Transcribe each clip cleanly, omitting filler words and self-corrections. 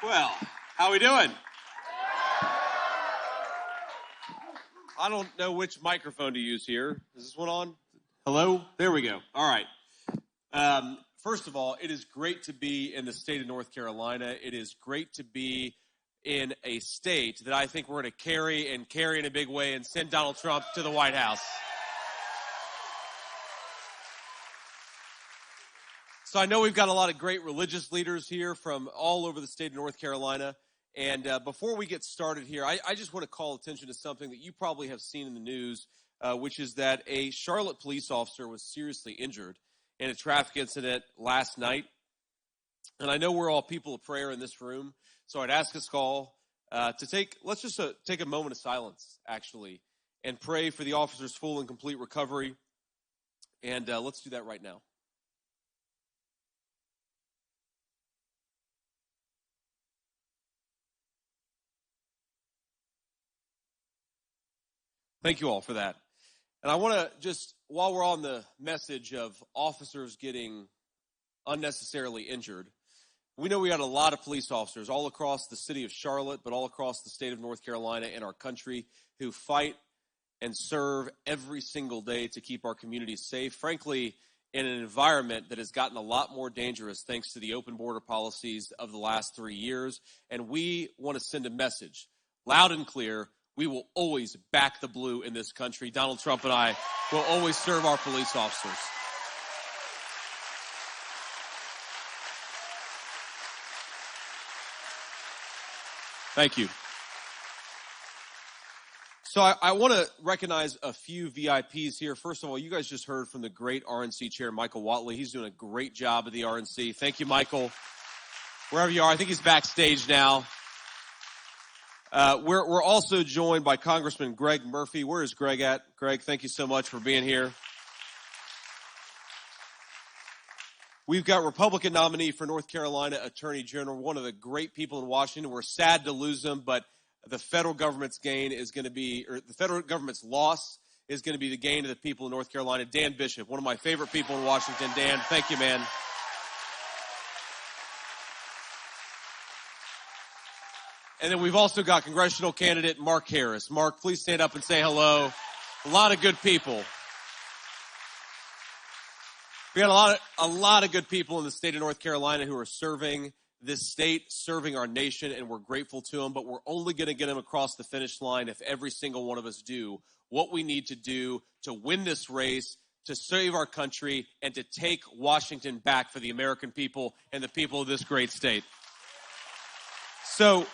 Well, how we doing? I don't know which microphone to use here. Is this one on? Hello? There we go. All right. First of all, it is great to be in the state of North Carolina. It is great to be in a state that I think we're going to carry in a big way and send Donald Trump to the White House. So I know we've got a lot of great religious leaders here from all over the state of North Carolina. And before we get started here, I just want to call attention to something that you probably have seen in the news, which is that a Charlotte police officer was seriously injured in a traffic incident last night. And I know we're all people of prayer in this room, so I'd ask us all let's just take a moment of silence, actually, and pray for the officer's full and complete recovery. And let's do that right now. Thank you all for that. And I want to just, while we're on the message of officers getting unnecessarily injured, we know we got a lot of police officers all across the city of Charlotte, but all across the state of North Carolina and our country who fight and serve every single day to keep our communities safe. Frankly, in an environment that has gotten a lot more dangerous thanks to the open border policies of the last 3 years. And we want to send a message loud and clear. We will always back the blue in this country. Donald Trump and I will always serve our police officers. Thank you. So I want to recognize a few VIPs here. First of all, you guys just heard from the great RNC chair, Michael Watley. He's doing a great job at the RNC. Thank you, Michael. Wherever you are, I think he's backstage now. We're also joined by Congressman Greg Murphy. Where is Greg at? Greg, thank you so much for being here. We've got Republican nominee for North Carolina Attorney General, one of the great people in Washington. We're sad to lose him, but the federal government's the federal government's loss is going to be the gain of the people in North Carolina. Dan Bishop, one of my favorite people in Washington. Dan, thank you, man. And then we've also got congressional candidate Mark Harris. Mark, please stand up and say hello. A lot of good people. We got a lot of good people in the state of North Carolina who are serving this state, serving our nation, and we're grateful to them. But we're only going to get them across the finish line if every single one of us do what we need to do to win this race, to save our country, and to take Washington back for the American people and the people of this great state. So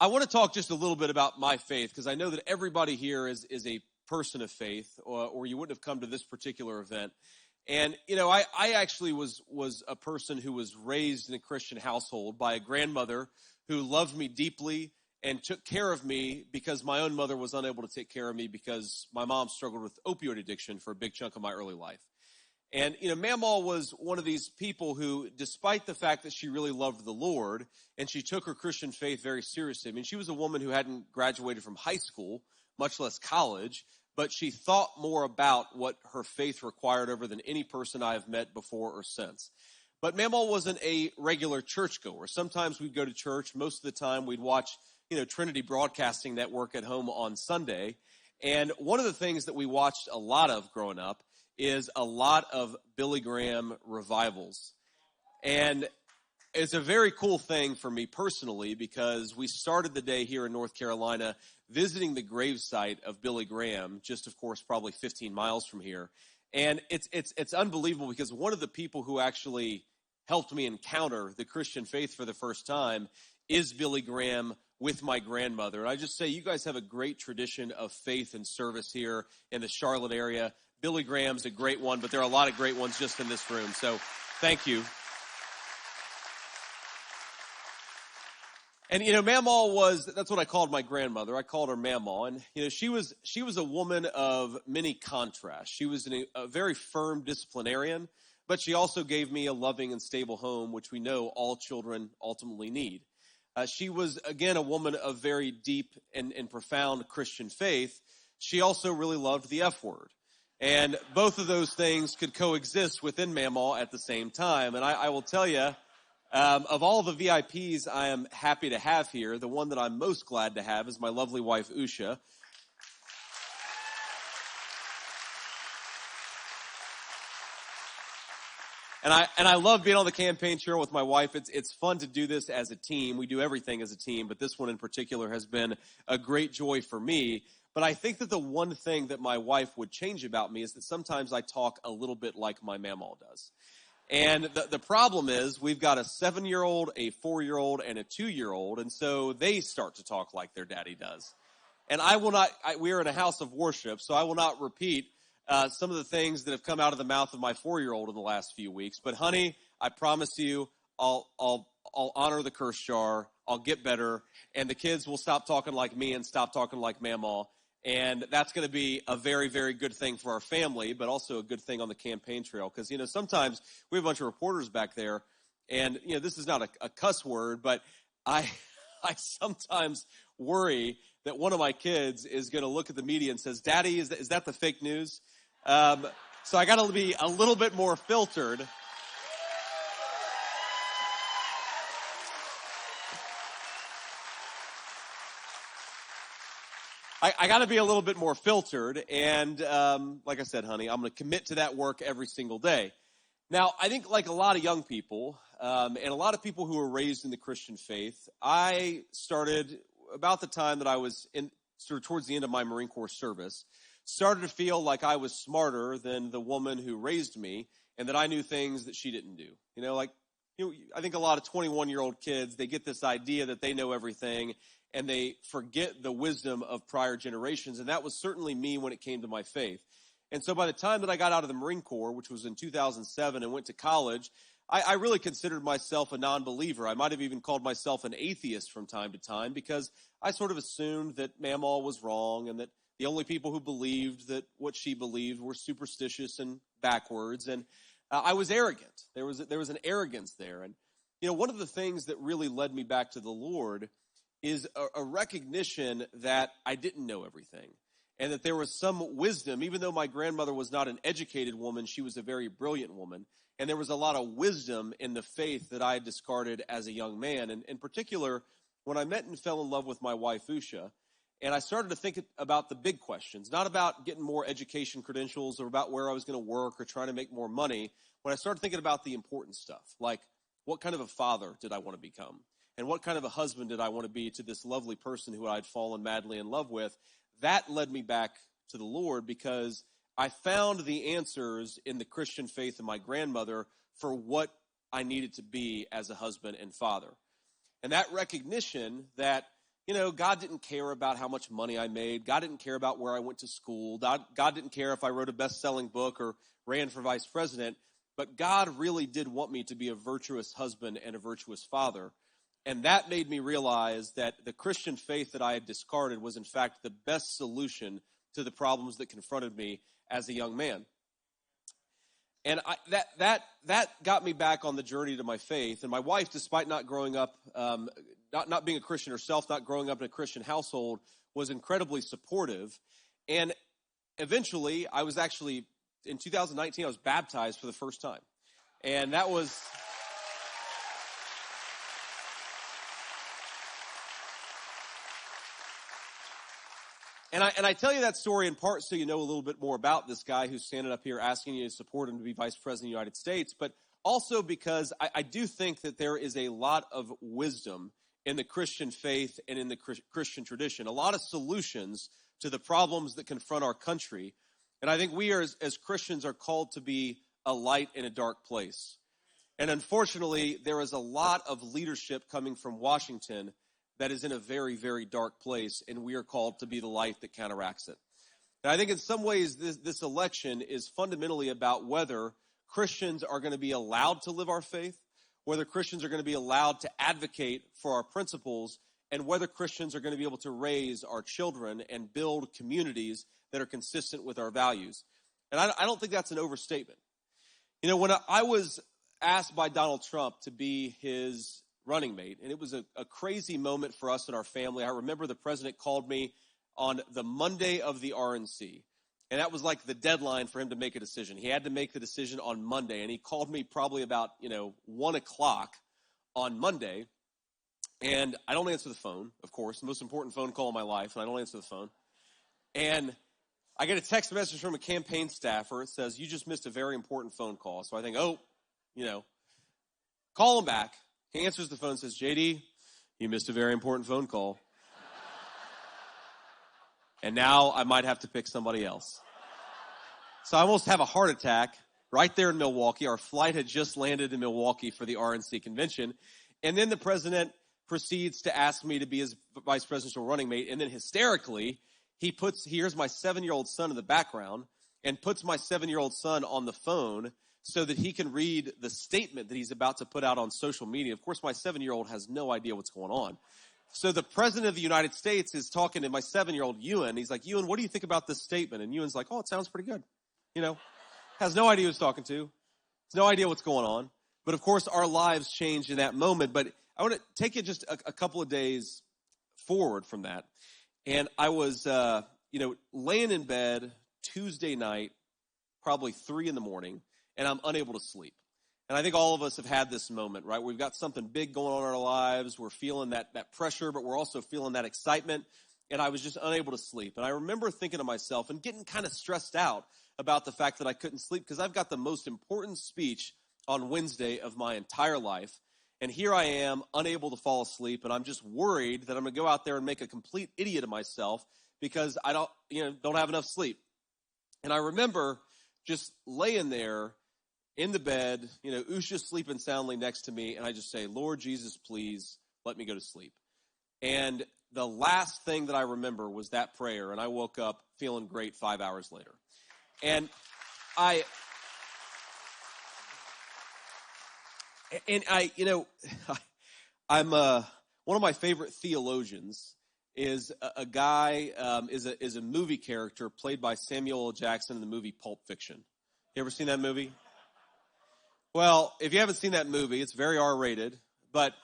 I want to talk just a little bit about my faith, because I know that everybody here is a person of faith, or you wouldn't have come to this particular event. And, you know, I actually was a person who was raised in a Christian household by a grandmother who loved me deeply and took care of me because my own mother was unable to take care of me because my mom struggled with opioid addiction for a big chunk of my early life. And, you know, Mamaw was one of these people who, despite the fact that she really loved the Lord and she took her Christian faith very seriously, I mean, she was a woman who hadn't graduated from high school, much less college, but she thought more about what her faith required of her than any person I have met before or since. But Mamaw wasn't a regular churchgoer. Sometimes we'd go to church. Most of the time we'd watch, you know, Trinity Broadcasting Network at home on Sunday. And one of the things that we watched a lot of growing up is a lot of Billy Graham revivals. And it's a very cool thing for me personally because we started the day here in North Carolina visiting the gravesite of Billy Graham, just of course probably 15 miles from here. And it's unbelievable because one of the people who actually helped me encounter the Christian faith for the first time is Billy Graham with my grandmother. And I just say you guys have a great tradition of faith and service here in the Charlotte area. Billy Graham's a great one, but there are a lot of great ones just in this room. So thank you. And, you know, Mamaw that's what I called my grandmother. I called her Mamaw. And, you know, she was a woman of many contrasts. She was a very firm disciplinarian, but she also gave me a loving and stable home, which we know all children ultimately need. She was, again, a woman of very deep and profound Christian faith. She also really loved the F word. And both of those things could coexist within Mamaw at the same time. And I will tell you, Of all the VIPs I am happy to have here, the one that I'm most glad to have is my lovely wife, Usha. And I love being on the campaign trail with my wife. It's fun to do this as a team. We do everything as a team, but this one in particular has been a great joy for me. But I think that the one thing that my wife would change about me is that sometimes I talk a little bit like my mamaw does. And the problem is we've got a 7-year-old, a 4-year-old, and a 2-year-old, and so they start to talk like their daddy does. And I will not, we are in a house of worship, so I will not repeat some of the things that have come out of the mouth of my 4-year-old in the last few weeks. But honey, I promise you, I'll honor the curse jar. I'll get better, and the kids will stop talking like me and stop talking like mamaw. And that's going to be a very, very good thing for our family, but also a good thing on the campaign trail. Because, sometimes we have a bunch of reporters back there, and, this is not a cuss word, but I sometimes worry that one of my kids is going to look at the media and says, Daddy, is that the fake news? So I got to be a little bit more filtered. I got to be a little bit more filtered, and like I said, honey, I'm going to commit to that work every single day. Now, I think like a lot of young people, and a lot of people who were raised in the Christian faith, I started about the time that I was towards the end of my Marine Corps service, started to feel like I was smarter than the woman who raised me, and that I knew things that she didn't do. I think a lot of 21-year-old kids, they get this idea that they know everything, and they forget the wisdom of prior generations. And that was certainly me when it came to my faith. And so by the time that I got out of the Marine Corps, which was in 2007, and went to college, I really considered myself a non-believer. I might have even called myself an atheist from time to time, because I sort of assumed that mamaw was wrong, and that the only people who believed that what she believed were superstitious and backwards. And I was arrogant. There was an arrogance there. And, one of the things that really led me back to the Lord is a recognition that I didn't know everything, and that there was some wisdom. Even though my grandmother was not an educated woman, she was a very brilliant woman, and there was a lot of wisdom in the faith that I had discarded as a young man. And in particular, when I met and fell in love with my wife, Usha, and I started to think about the big questions, not about getting more education credentials or about where I was going to work or trying to make more money, when I started thinking about the important stuff, like what kind of a father did I want to become? And what kind of a husband did I want to be to this lovely person who I'd fallen madly in love with? That led me back to the Lord, because I found the answers in the Christian faith of my grandmother for what I needed to be as a husband and father. And that recognition that, God didn't care about how much money I made. God didn't care about where I went to school. God didn't care if I wrote a best-selling book or ran for vice president. But God really did want me to be a virtuous husband and a virtuous father. And that made me realize that the Christian faith that I had discarded was, in fact, the best solution to the problems that confronted me as a young man. And that got me back on the journey to my faith. And my wife, despite not growing up, not being a Christian herself, not growing up in a Christian household, was incredibly supportive. And eventually, in 2019, I was baptized for the first time. And that was... And I tell you that story in part so you know a little bit more about this guy who's standing up here asking you to support him to be vice president of the United States, but also because I do think that there is a lot of wisdom in the Christian faith and in the Christian tradition, a lot of solutions to the problems that confront our country. And I think we as Christians are called to be a light in a dark place. And unfortunately, there is a lot of leadership coming from Washington that is in a very, very dark place, and we are called to be the light that counteracts it. And I think in some ways this election is fundamentally about whether Christians are going to be allowed to live our faith, whether Christians are going to be allowed to advocate for our principles, and whether Christians are going to be able to raise our children and build communities that are consistent with our values. And I don't think that's an overstatement. When I was asked by Donald Trump to be his running mate, and it was a crazy moment for us and our family. I remember the president called me on the Monday of the RNC, and that was like the deadline for him to make a decision. He had to make the decision on Monday, and he called me probably about 1 o'clock on Monday, and I don't answer the phone, of course, the most important phone call of my life, and I don't answer the phone. And I get a text message from a campaign staffer. It says, you just missed a very important phone call. So I think, call him back. He answers the phone and says, JD, you missed a very important phone call. And now I might have to pick somebody else. So I almost have a heart attack right there in Milwaukee. Our flight had just landed in Milwaukee for the RNC convention. And then the president proceeds to ask me to be his vice presidential running mate. And then hysterically, he hears my 7-year-old son in the background and puts my 7-year-old son on the phone so that he can read the statement that he's about to put out on social media. Of course, my 7-year-old has no idea what's going on. So the president of the United States is talking to my 7-year-old Ewan. He's like, Ewan, what do you think about this statement? And Ewan's like, oh, it sounds pretty good. Has no idea who he's talking to. Has no idea what's going on. But of course, our lives changed in that moment. But I want to take it just a couple of days forward from that. And I was, laying in bed Tuesday night, probably 3 a.m, and I'm unable to sleep. And I think all of us have had this moment, right? We've got something big going on in our lives. We're feeling that pressure, but we're also feeling that excitement. And I was just unable to sleep. And I remember thinking to myself and getting kind of stressed out about the fact that I couldn't sleep because I've got the most important speech on Wednesday of my entire life. And here I am, unable to fall asleep, and I'm just worried that I'm going to go out there and make a complete idiot of myself because I don't have enough sleep. And I remember just laying there in the bed, Usha's sleeping soundly next to me, and I just say, Lord Jesus, please let me go to sleep. And the last thing that I remember was that prayer, and I woke up feeling great 5 hours later. And I'm one of my favorite theologians is a guy is a movie character played by Samuel L. Jackson in the movie Pulp Fiction. You ever seen that movie? Well, if you haven't seen that movie, it's very R-rated, but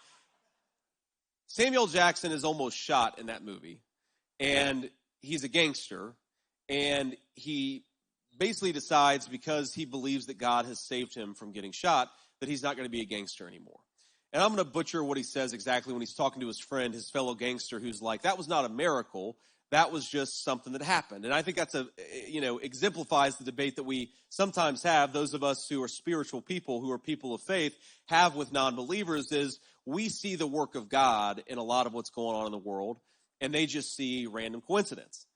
Samuel Jackson is almost shot in that movie, and he's a gangster, and he basically decides because he believes that God has saved him from getting shot that he's not going to be a gangster anymore. And I'm going to butcher what he says exactly when he's talking to his friend, his fellow gangster, who's like, that was not a miracle. That was just something that happened. And I think that's exemplifies the debate that we sometimes have, those of us who are spiritual people, who are people of faith, have with non-believers is we see the work of God in a lot of what's going on in the world, and they just see random coincidence.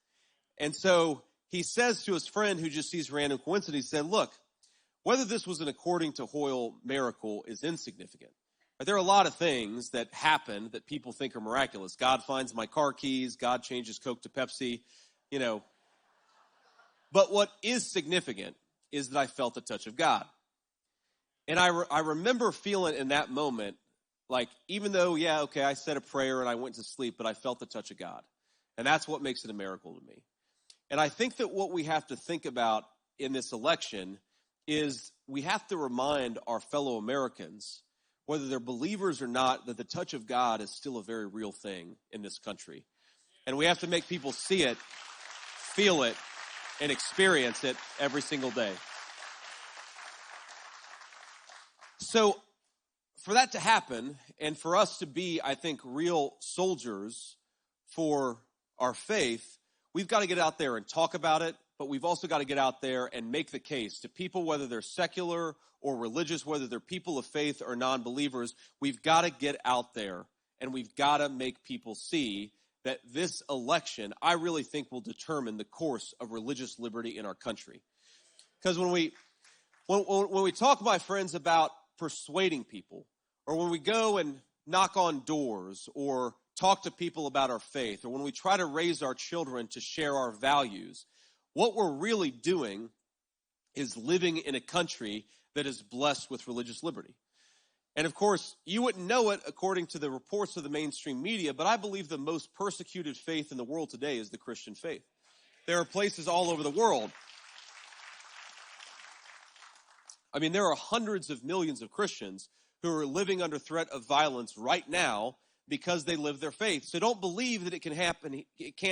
And so he says to his friend who just sees random coincidence, he said, look, whether this was an according to Hoyle miracle is insignificant. But there are a lot of things that happen that people think are miraculous. God finds my car keys. God changes Coke to Pepsi, But what is significant is that I felt the touch of God. And I remember feeling in that moment, like, even though, I said a prayer and I went to sleep, but I felt the touch of God. And that's what makes it a miracle to me. And I think that what we have to think about in this election is we have to remind our fellow Americans, whether they're believers or not, that the touch of God is still a very real thing in this country. And we have to make people see it, feel it, and experience it every single day. So for that to happen, and for us to be, I think, real soldiers for our faith, we've got to get out there and talk about it, but we've also got to get out there and make the case to people, whether they're secular or religious, whether they're people of faith or non-believers. We've got to get out there and we've got to make people see that this election, I really think, will determine the course of religious liberty in our country. Because when we talk, my friends, about persuading people, or when we go and knock on doors or talk to people about our faith, or when we try to raise our children to share our values, what we're really doing is living in a country that is blessed with religious liberty. And of course, you wouldn't know it according to the reports of the mainstream media, but I believe the most persecuted faith in the world today is the Christian faith. There are places all over the world. I mean, there are hundreds of millions of Christians who are living under threat of violence right now because they live their faith. So don't believe that it can't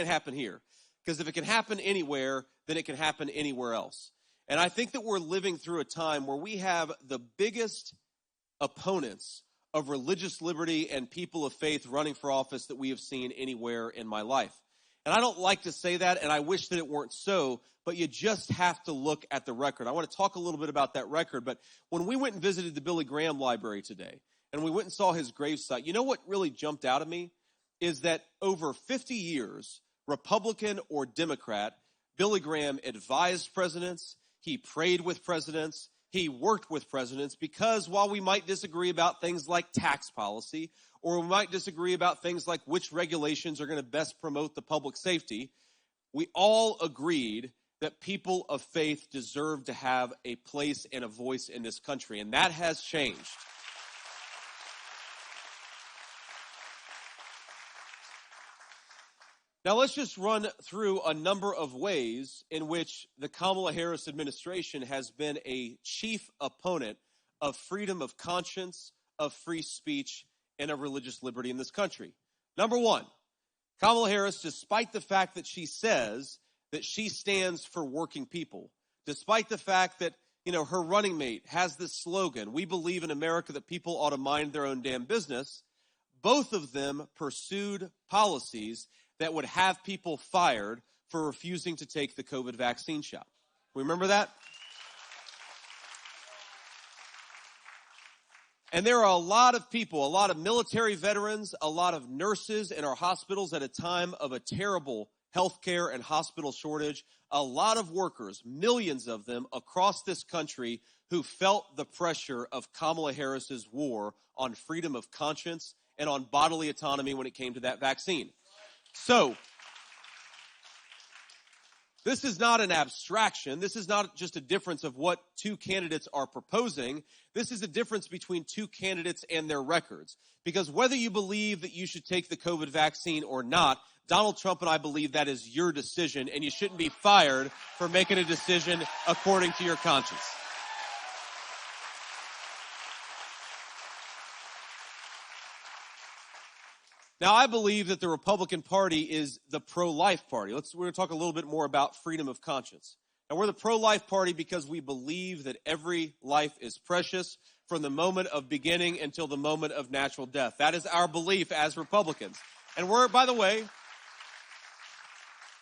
happen here. Because if it can happen anywhere, then it can happen anywhere else. And I think that we're living through a time where we have the biggest opponents of religious liberty and people of faith running for office that we have seen anywhere in my life. And I don't like to say that, and I wish that it weren't so, but you just have to look at the record. I want to talk a little bit about that record, but when we went and visited the Billy Graham Library today, and we went and saw his gravesite, you know what really jumped out at me? Is that over 50 years, Republican or Democrat, Billy Graham advised presidents, he prayed with presidents, he worked with presidents, because while we might disagree about things like tax policy, or we might disagree about things like which regulations are going to best promote the public safety, we all agreed that people of faith deserve to have a place and a voice in this country, and that has changed. Now, let's just run through a number of ways in which the Kamala Harris administration has been a chief opponent of freedom of conscience, of free speech, and of religious liberty in this country. Number one, Kamala Harris, despite the fact that she says that she stands for working people, despite the fact that, her running mate has this slogan, "We believe in America that people ought to mind their own damn business," both of them pursued policies that would have people fired for refusing to take the COVID vaccine shot. Remember that? And there are a lot of people, a lot of military veterans, a lot of nurses in our hospitals at a time of a terrible healthcare and hospital shortage, a lot of workers, millions of them across this country who felt the pressure of Kamala Harris's war on freedom of conscience and on bodily autonomy when it came to that vaccine. So, this is not an abstraction. This is not just a difference of what two candidates are proposing. This is a difference between two candidates and their records. Because whether you believe that you should take the COVID vaccine or not, Donald Trump and I believe that is your decision, and you shouldn't be fired for making a decision according to your conscience. Now, I believe that the Republican Party is the pro-life party. We're going to talk a little bit more about freedom of conscience. And we're the pro-life party because we believe that every life is precious from the moment of beginning until the moment of natural death. That is our belief as Republicans. And by the way,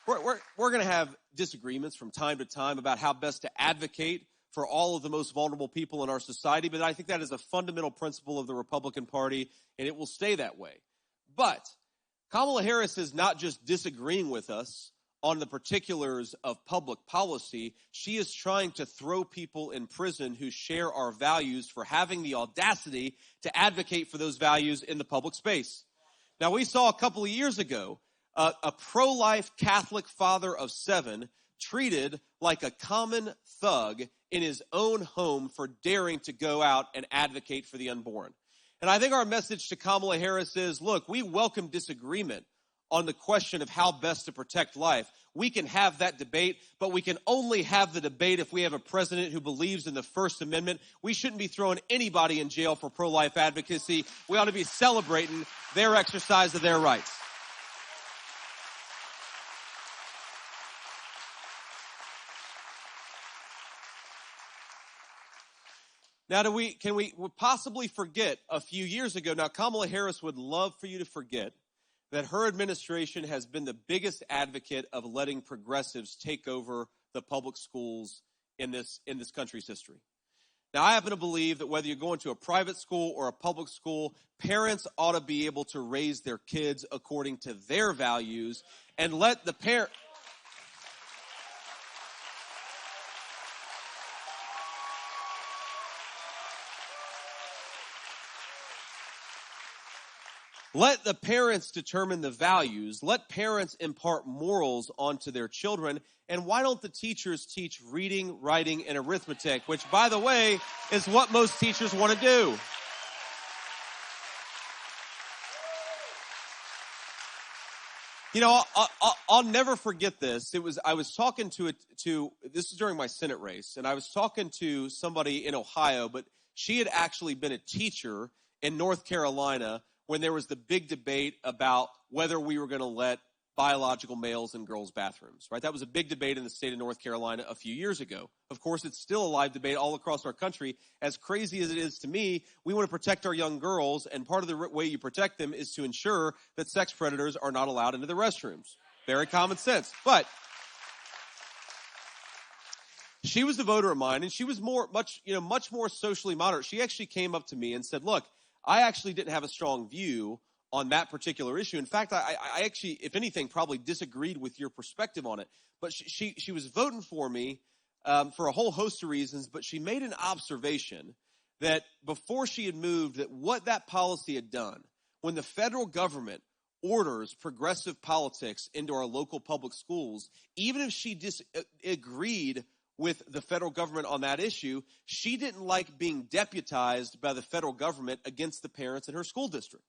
we're going to have disagreements from time to time about how best to advocate for all of the most vulnerable people in our society. But I think that is a fundamental principle of the Republican Party, and it will stay that way. But Kamala Harris is not just disagreeing with us on the particulars of public policy. She is trying to throw people in prison who share our values for having the audacity to advocate for those values in the public space. Now, we saw a couple of years ago a pro-life Catholic father of 7 treated like a common thug in his own home for daring to go out and advocate for the unborn. And I think our message to Kamala Harris is, look, we welcome disagreement on the question of how best to protect life. We can have that debate, but we can only have the debate if we have a president who believes in the First Amendment. We shouldn't be throwing anybody in jail for pro-life advocacy. We ought to be celebrating their exercise of their rights. Now, can we possibly forget a few years ago? Now, Kamala Harris would love for you to forget that her administration has been the biggest advocate of letting progressives take over the public schools in this country's history. Now, I happen to believe that whether you're going to a private school or a public school, parents ought to be able to raise their kids according to their values and let the parent. Let the parents determine the values. Let parents impart morals onto their children. And why don't the teachers teach reading, writing, and arithmetic, which, by the way, is what most teachers want to do. I'll never forget this. I was talking to this is during my Senate race, and I was talking to somebody in Ohio, but she had actually been a teacher in North Carolina when there was the big debate about whether we were going to let biological males in girls' bathrooms, right? That was a big debate in the state of North Carolina a few years ago. Of course, it's still a live debate all across our country. As crazy as it is to me, we want to protect our young girls, and part of the way you protect them is to ensure that sex predators are not allowed into the restrooms. Very common sense. But she was a voter of mine, and she was much more socially moderate. She actually came up to me and said, look, I actually didn't have a strong view on that particular issue. In fact, I actually, if anything, probably disagreed with your perspective on it. But she was voting for me for a whole host of reasons, but she made an observation that before she had moved, that what that policy had done, when the federal government orders progressive politics into our local public schools, even if she disagreed with the federal government on that issue, she didn't like being deputized by the federal government against the parents in her school district.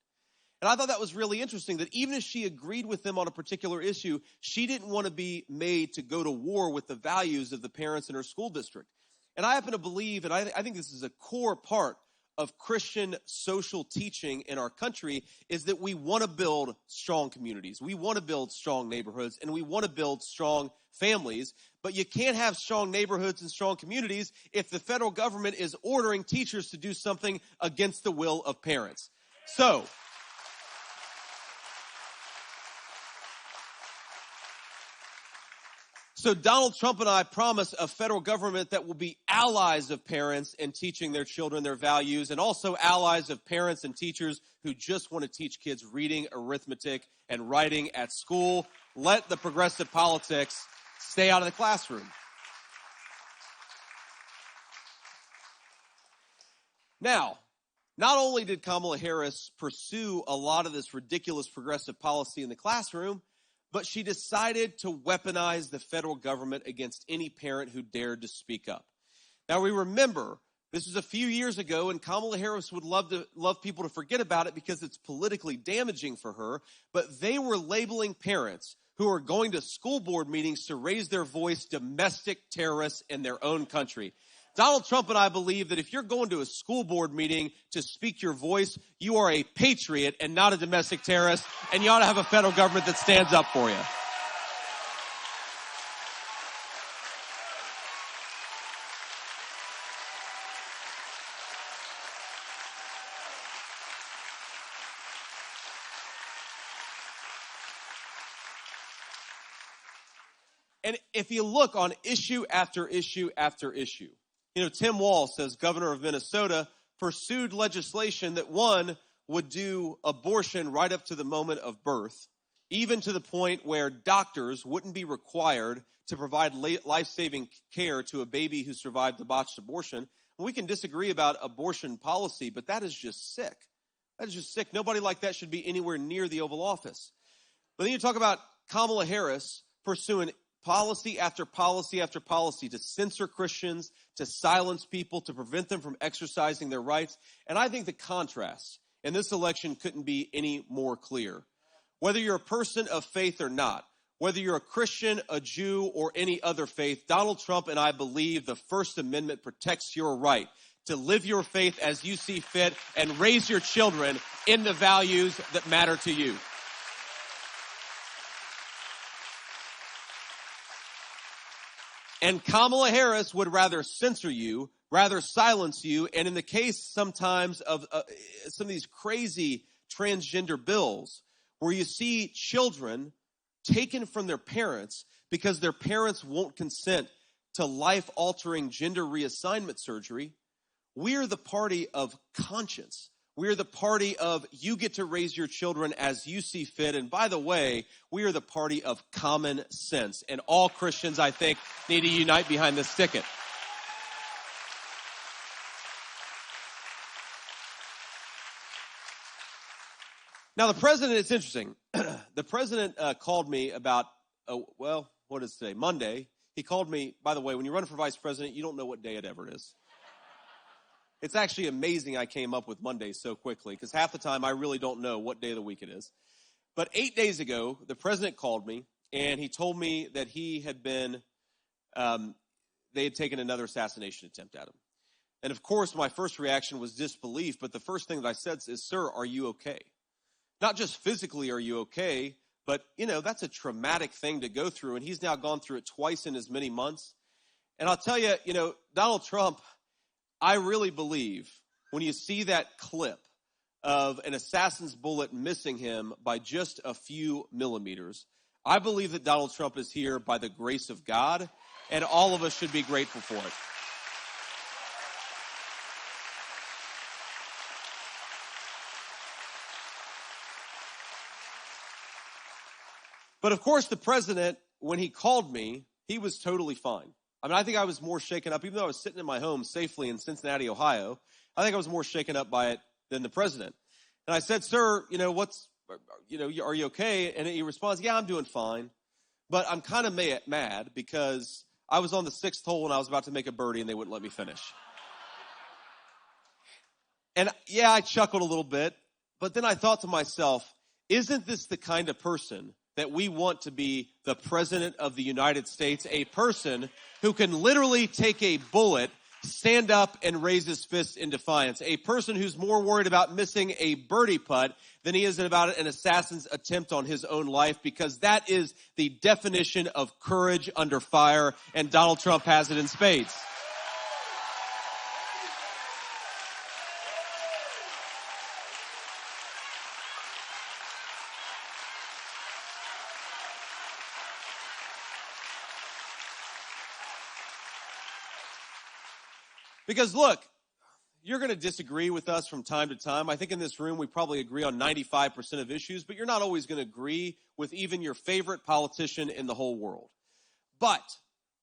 And I thought that was really interesting, that even if she agreed with them on a particular issue, she didn't want to be made to go to war with the values of the parents in her school district. And I happen to believe, and I think this is a core part of Christian social teaching in our country, is that we want to build strong communities. We want to build strong neighborhoods, and we want to build strong families. But you can't have strong neighborhoods and strong communities if the federal government is ordering teachers to do something against the will of parents. So Donald Trump and I promise a federal government that will be allies of parents in teaching their children their values, and also allies of parents and teachers who just want to teach kids reading, arithmetic, and writing at school. Let the progressive politics stay out of the classroom. Now, not only did Kamala Harris pursue a lot of this ridiculous progressive policy in the classroom, but she decided to weaponize the federal government against any parent who dared to speak up. Now, we remember this was a few years ago, and Kamala Harris would love people to forget about it because it's politically damaging for her, but they were labeling parents who are going to school board meetings to raise their voice domestic terrorists in their own country. Donald Trump and I believe that if you're going to a school board meeting to speak your voice, you are a patriot and not a domestic terrorist, and you ought to have a federal government that stands up for you. And if you look on issue after issue after issue, Tim Walz, as governor of Minnesota, pursued legislation that, one, would do abortion right up to the moment of birth, even to the point where doctors wouldn't be required to provide life-saving care to a baby who survived a botched abortion. We can disagree about abortion policy, but that is just sick. That is just sick. Nobody like that should be anywhere near the Oval Office. But then you talk about Kamala Harris pursuing policy after policy after policy to censor Christians, to silence people, to prevent them from exercising their rights. And I think the contrast in this election couldn't be any more clear. Whether you're a person of faith or not, whether you're a Christian, a Jew, or any other faith, Donald Trump and I believe the First Amendment protects your right to live your faith as you see fit and raise your children in the values that matter to you. And Kamala Harris would rather censor you, rather silence you, and in the case sometimes of some of these crazy transgender bills, where you see children taken from their parents because their parents won't consent to life-altering gender reassignment surgery, we're the party of conscience. We're the party of you get to raise your children as you see fit. And by the way, we are the party of common sense. And all Christians, I think, need to unite behind this ticket. Now, the president, it's interesting. The president called me about, what is today? Monday. He called me, by the way, when you run for vice president, you don't know what day it ever is. It's actually amazing I came up with Monday so quickly, because half the time I really don't know what day of the week it is. But 8 days ago, the president called me, and he told me that he had been, they had taken another assassination attempt at him. And of course, my first reaction was disbelief, but the first thing that I said is, sir, are you okay? Not just physically are you okay, But, that's a traumatic thing to go through, and he's now gone through it twice in as many months. And I'll tell you, Donald Trump, I really believe when you see that clip of an assassin's bullet missing him by just a few millimeters, I believe that Donald Trump is here by the grace of God, and all of us should be grateful for it. But of course, the president, when he called me, he was totally fine. I mean, I think I was more shaken up, even though I was sitting in my home safely in Cincinnati, Ohio, I think I was more shaken up by it than the president. And I said, sir, are you okay? And he responds, yeah, I'm doing fine. But I'm kind of mad because I was on the 6th hole and I was about to make a birdie and they wouldn't let me finish. And yeah, I chuckled a little bit, but then I thought to myself, isn't this the kind of person that we want to be the president of the United States, a person who can literally take a bullet, stand up, and raise his fist in defiance, a person who's more worried about missing a birdie putt than he is about an assassin's attempt on his own life, because that is the definition of courage under fire, and Donald Trump has it in spades. Because look, you're going to disagree with us from time to time. I think in this room we probably agree on 95% of issues, but you're not always going to agree with even your favorite politician in the whole world. But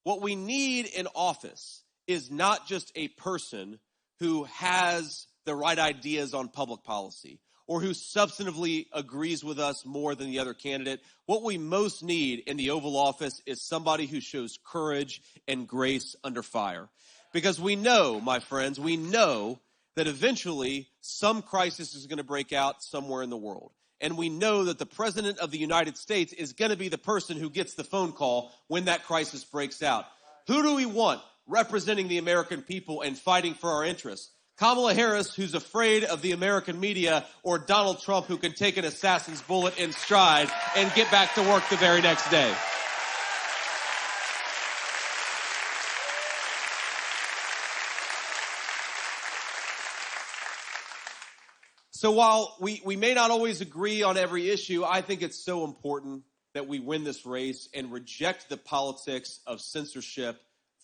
what we need in office is not just a person who has the right ideas on public policy or who substantively agrees with us more than the other candidate. What we most need in the Oval Office is somebody who shows courage and grace under fire. Because we know, my friends, we know that eventually some crisis is going to break out somewhere in the world. And we know that the president of the United States is going to be the person who gets the phone call when that crisis breaks out. Who do we want representing the American people and fighting for our interests? Kamala Harris, who's afraid of the American media, or Donald Trump, who can take an assassin's bullet in stride and get back to work the very next day? So while we may not always agree on every issue, I think it's so important that we win this race and reject the politics of censorship,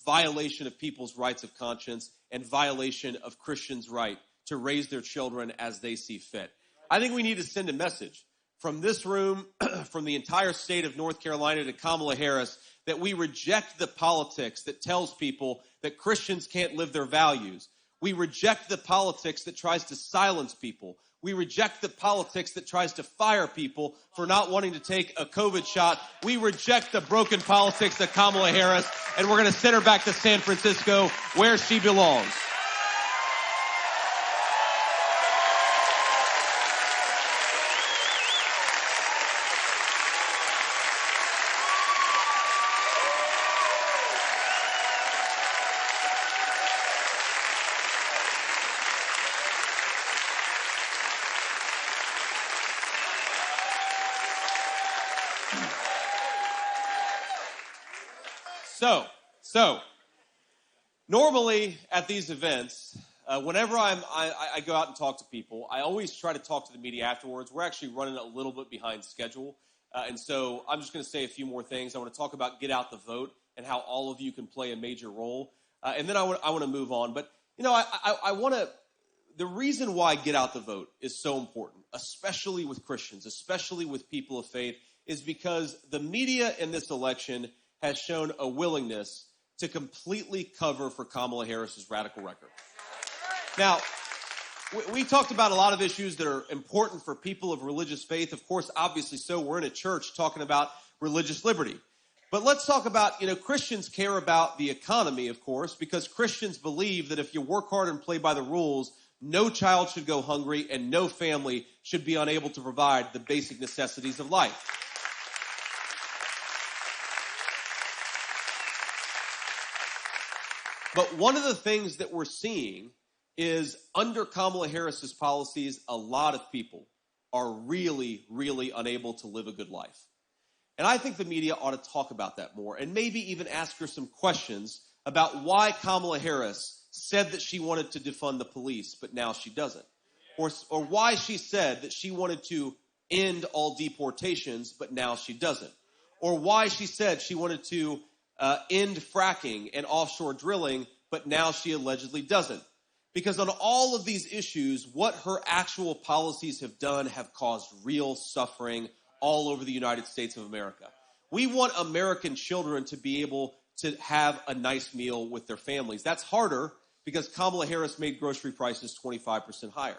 violation of people's rights of conscience, and violation of Christians' right to raise their children as they see fit. I think we need to send a message from this room, from the entire state of North Carolina to Kamala Harris, that we reject the politics that tells people that Christians can't live their values. We reject the politics that tries to silence people. We reject the politics that tries to fire people for not wanting to take a COVID shot. We reject the broken politics of Kamala Harris, and we're going to send her back to San Francisco where she belongs. So normally at these events, whenever I go out and talk to people, I always try to talk to the media afterwards. We're actually running a little bit behind schedule. And so I'm just going to say a few more things. I want to talk about Get Out the Vote and how all of you can play a major role. And then I want to move on. But, I want to – the reason why Get Out the Vote is so important, especially with Christians, especially with people of faith, is because the media in this election has shown a willingness to completely cover for Kamala Harris's radical record. Now, we talked about a lot of issues that are important for people of religious faith. Of course, obviously so. We're in a church talking about religious liberty. But let's talk about, Christians care about the economy, of course, because Christians believe that if you work hard and play by the rules, no child should go hungry and no family should be unable to provide the basic necessities of life. But one of the things that we're seeing is under Kamala Harris's policies, a lot of people are really, really unable to live a good life. And I think the media ought to talk about that more and maybe even ask her some questions about why Kamala Harris said that she wanted to defund the police, but now she doesn't. Or why she said that she wanted to end all deportations, but now she doesn't. Or why she said she wanted to end fracking and offshore drilling, but now she allegedly doesn't. Because on all of these issues, what her actual policies have done have caused real suffering all over the United States of America. We want American children to be able to have a nice meal with their families. That's harder because Kamala Harris made grocery prices 25% higher.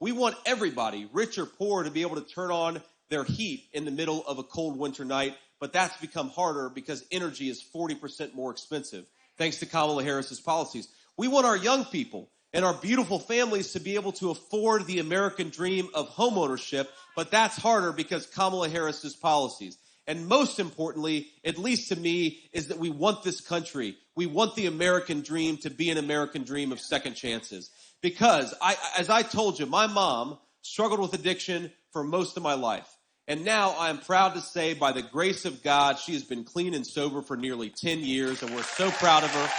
We want everybody, rich or poor, to be able to turn on their heat in the middle of a cold winter night, but that's become harder because energy is 40% more expensive, thanks to Kamala Harris's policies. We want our young people and our beautiful families to be able to afford the American dream of homeownership, but that's harder because Kamala Harris's policies. And most importantly, at least to me, is that we want this country, we want the American dream to be an American dream of second chances. Because, as I told you, my mom struggled with addiction for most of my life. And now I am proud to say, by the grace of God, she has been clean and sober for nearly 10 years, and we're so proud of her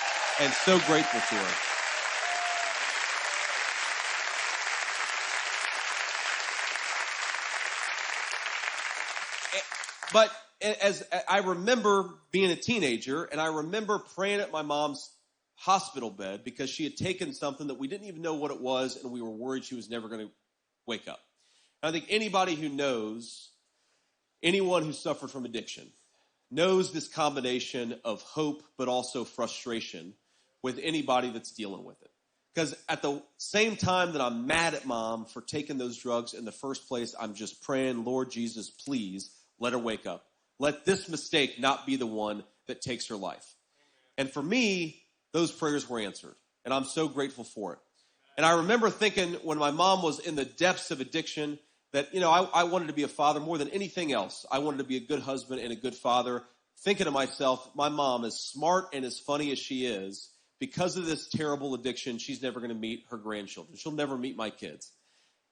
and so grateful to her. But as I remember being a teenager, and I remember praying at my mom's hospital bed because she had taken something that we didn't even know what it was, and we were worried she was never going to wake up. And I think anybody who knows, anyone who suffered from addiction, knows this combination of hope but also frustration with anybody that's dealing with it. Because at the same time that I'm mad at mom for taking those drugs in the first place, I'm just praying, Lord Jesus, please let her wake up. Let this mistake not be the one that takes her life. And for me, those prayers were answered, and I'm so grateful for it. And I remember thinking when my mom was in the depths of addiction that, I wanted to be a father more than anything else. I wanted to be a good husband and a good father, thinking to myself, my mom, as smart and as funny as she is, because of this terrible addiction, she's never going to meet her grandchildren. She'll never meet my kids.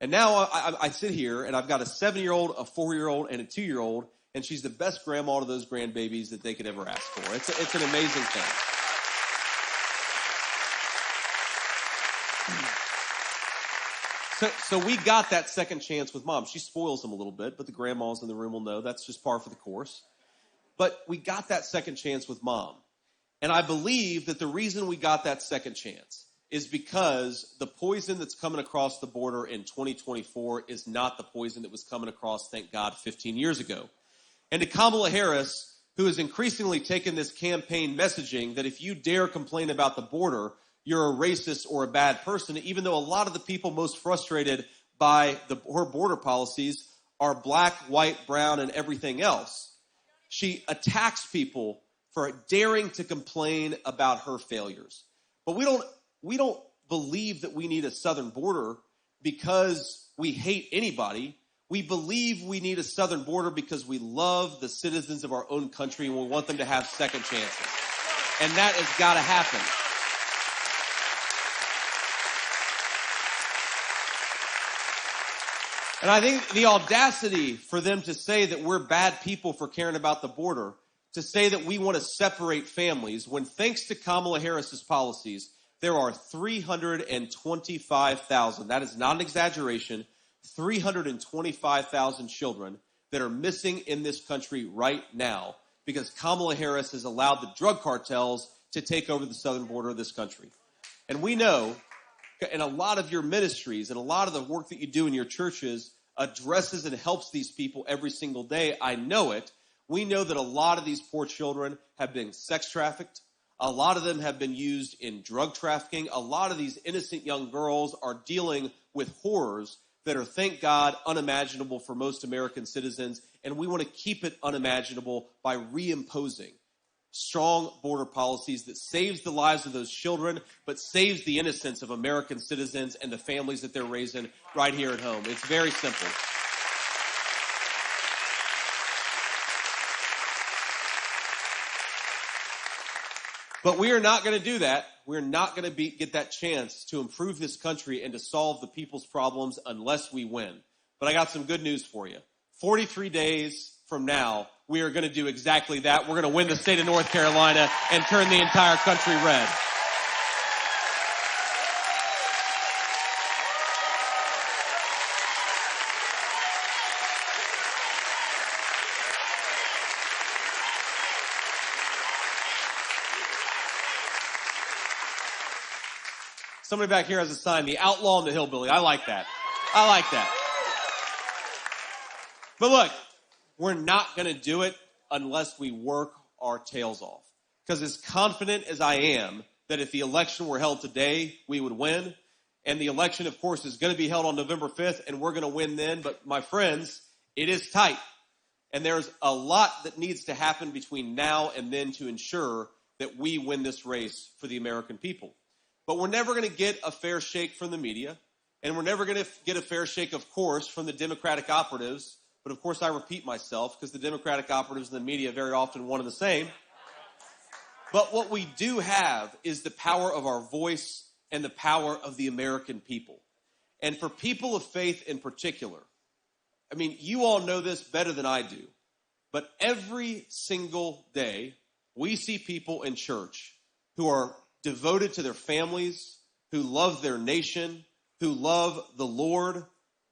And now I sit here, and I've got a 7-year-old, a 4-year-old, and a 2-year-old, and she's the best grandma to those grandbabies that they could ever ask for. It's an amazing thing. So we got that second chance with mom. She spoils them a little bit, but the grandmas in the room will know that's just par for the course. But we got that second chance with mom. And I believe that the reason we got that second chance is because the poison that's coming across the border in 2024 is not the poison that was coming across, thank God, 15 years ago. And to Kamala Harris, who has increasingly taken this campaign messaging that if you dare complain about the border, you're a racist or a bad person, even though a lot of the people most frustrated by her border policies are black, white, brown, and everything else. She attacks people for daring to complain about her failures. But we don't believe that we need a southern border because we hate anybody. We believe we need a southern border because we love the citizens of our own country and we want them to have second chances. And that has got to happen. And I think the audacity for them to say that we're bad people for caring about the border, to say that we want to separate families, when thanks to Kamala Harris's policies, there are 325,000, that is not an exaggeration, 325,000 children that are missing in this country right now because Kamala Harris has allowed the drug cartels to take over the southern border of this country. And we know, and a lot of your ministries and a lot of the work that you do in your churches addresses and helps these people every single day. I know it. We know that a lot of these poor children have been sex trafficked. A lot of them have been used in drug trafficking. A lot of these innocent young girls are dealing with horrors that are, thank God, unimaginable for most American citizens. And we want to keep it unimaginable by reimposing strong border policies that saves the lives of those children, but saves the innocence of American citizens and the families that they're raising right here at home. It's very simple. But we are not going to do that. We're not going to get that chance to improve this country and to solve the people's problems unless we win. But I got some good news for you. 43 days from now, we are going to do exactly that. We're going to win the state of North Carolina and turn the entire country red. Somebody back here has a sign, the outlaw and the hillbilly. I like that. I like that. But look, we're not going to do it unless we work our tails off. Because as confident as I am that if the election were held today, we would win. And the election, of course, is going to be held on November 5th, and we're going to win then. But my friends, it is tight. And there's a lot that needs to happen between now and then to ensure that we win this race for the American people. But we're never going to get a fair shake from the media, and we're never going to get a fair shake, of course, from the Democratic operatives. But, of course, I repeat myself because the Democratic operatives and the media very often one and the same. But what we do have is the power of our voice and the power of the American people. And for people of faith in particular, I mean, you all know this better than I do, but every single day we see people in church who are devoted to their families, who love their nation, who love the Lord.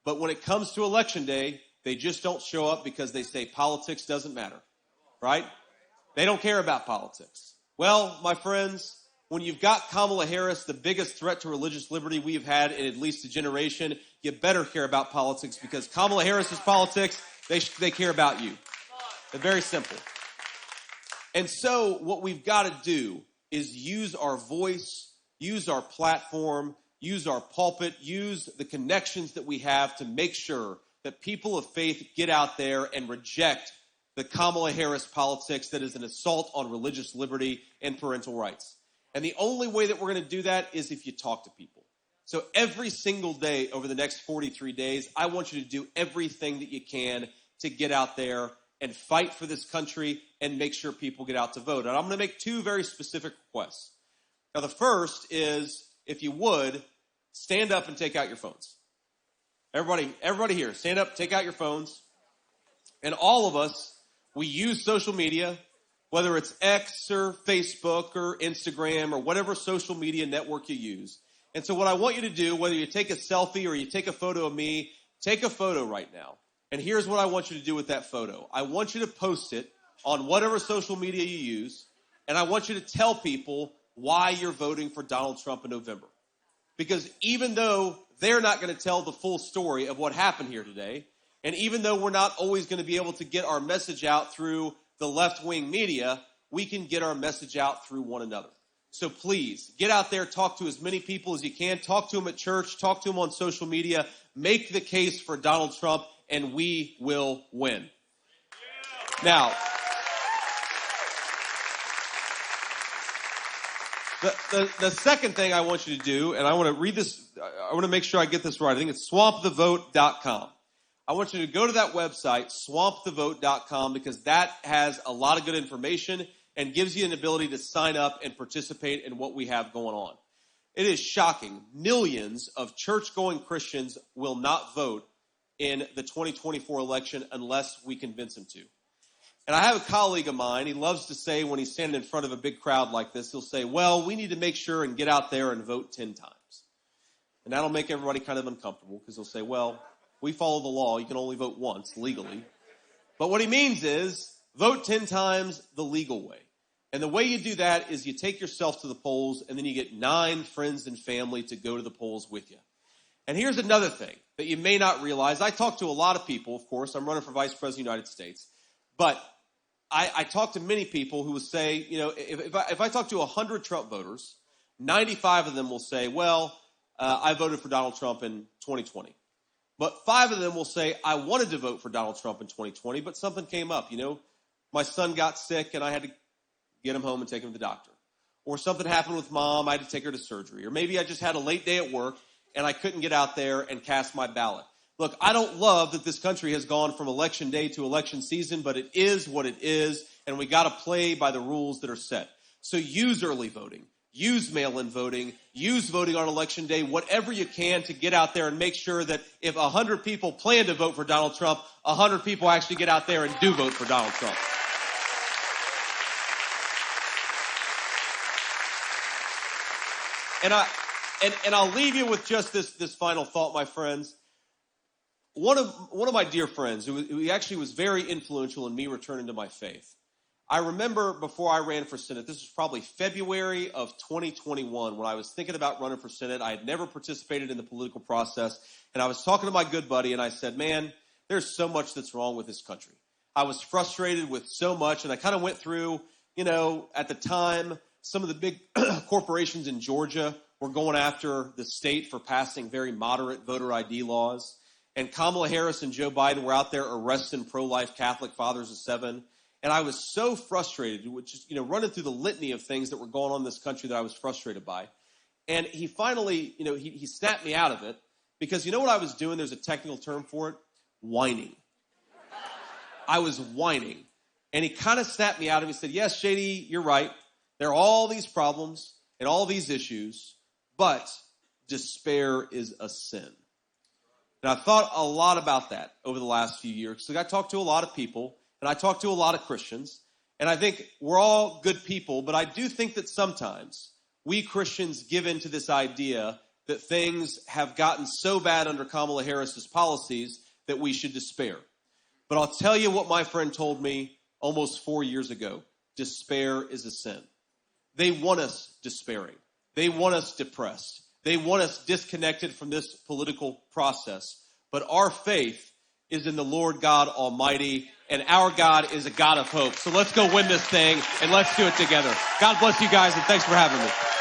But when it comes to election day, they just don't show up because they say politics doesn't matter, right? They don't care about politics. Well, my friends, when you've got Kamala Harris, the biggest threat to religious liberty we've had in at least a generation, you better care about politics because Kamala Harris's politics, they care about you. They're very simple. And so what we've got to do is use our voice, use our platform, use our pulpit, use the connections that we have to make sure that people of faith get out there and reject the Kamala Harris politics that is an assault on religious liberty and parental rights. And the only way that we're going to do that is if you talk to people. So every single day over the next 43 days, I want you to do everything that you can to get out there and fight for this country and make sure people get out to vote. And I'm going to make two very specific requests. Now, the first is, if you would, stand up and take out your phones. Everybody here, stand up, take out your phones. And all of us, we use social media, whether it's X or Facebook or Instagram or whatever social media network you use. And so what I want you to do, whether you take a selfie or you take a photo of me, take a photo right now. And here's what I want you to do with that photo. I want you to post it on whatever social media you use, and I want you to tell people why you're voting for Donald Trump in November. Because even though they're not going to tell the full story of what happened here today, and even though we're not always going to be able to get our message out through the left-wing media, we can get our message out through one another. So please, get out there, talk to as many people as you can, talk to them at church, talk to them on social media, make the case for Donald Trump, and we will win. Now, the second thing I want you to do, and I want to read this, I want to make sure I get this right. I think it's swampthevote.com. I want you to go to that website, swampthevote.com, because that has a lot of good information and gives you an ability to sign up and participate in what we have going on. It is shocking. Millions of church-going Christians will not vote in the 2024 election unless we convince them to. And I have a colleague of mine, he loves to say when he's standing in front of a big crowd like this, he'll say, well, we need to make sure and get out there and vote 10 times. And that'll make everybody kind of uncomfortable because they'll say, well, we follow the law. You can only vote once legally. But what he means is vote 10 times the legal way. And the way you do that is you take yourself to the polls and then you get 9 friends and family to go to the polls with you. And here's another thing that you may not realize. I talk to a lot of people, of course. I'm running for Vice President of the United States. But I talk to many people who will say, you know, if I talk to 100 Trump voters, 95 of them will say, well, I voted for Donald Trump in 2020. But 5 of them will say, I wanted to vote for Donald Trump in 2020, but something came up. You know, my son got sick and I had to get him home and take him to the doctor. Or something happened with mom, I had to take her to surgery. Or maybe I just had a late day at work and I couldn't get out there and cast my ballot. Look, I don't love that this country has gone from election day to election season, but it is what it is, and we got to play by the rules that are set. So use early voting. use mail-in voting, use voting on election day, whatever you can to get out there and make sure that if 100 people plan to vote for Donald Trump, 100 people actually get out there and do vote for Donald Trump. And I'll leave you with just this final thought, my friends. One of my dear friends, who actually was very influential in me returning to my faith. I remember before I ran for Senate, this was probably February of 2021, when I was thinking about running for Senate. I had never participated in the political process, and I was talking to my good buddy, and I said, man, there's so much that's wrong with this country. I was frustrated with so much, and I kind of went through, at the time, some of the big corporations in Georgia were going after the state for passing very moderate voter ID laws. And Kamala Harris and Joe Biden were out there arresting pro-life Catholic fathers of 7. And I was so frustrated, which is, running through the litany of things that were going on in this country that I was frustrated by. And he finally, he snapped me out of it because you know what I was doing? There's a technical term for it. Whining. I was whining. And he kind of snapped me out of it. He said, yes, JD, you're right. There are all these problems and all these issues, but despair is a sin. And I thought a lot about that over the last few years. So I talked to a lot of people, and I talked to a lot of Christians, and I think we're all good people, but I do think that sometimes we Christians give into this idea that things have gotten so bad under Kamala Harris's policies that we should despair. But I'll tell you what my friend told me almost 4 years ago. Despair is a sin. They want us despairing. They want us depressed. They want us disconnected from this political process. But our faith is in the Lord God Almighty, and our God is a God of hope. So let's go win this thing, and let's do it together. God bless you guys, and thanks for having me.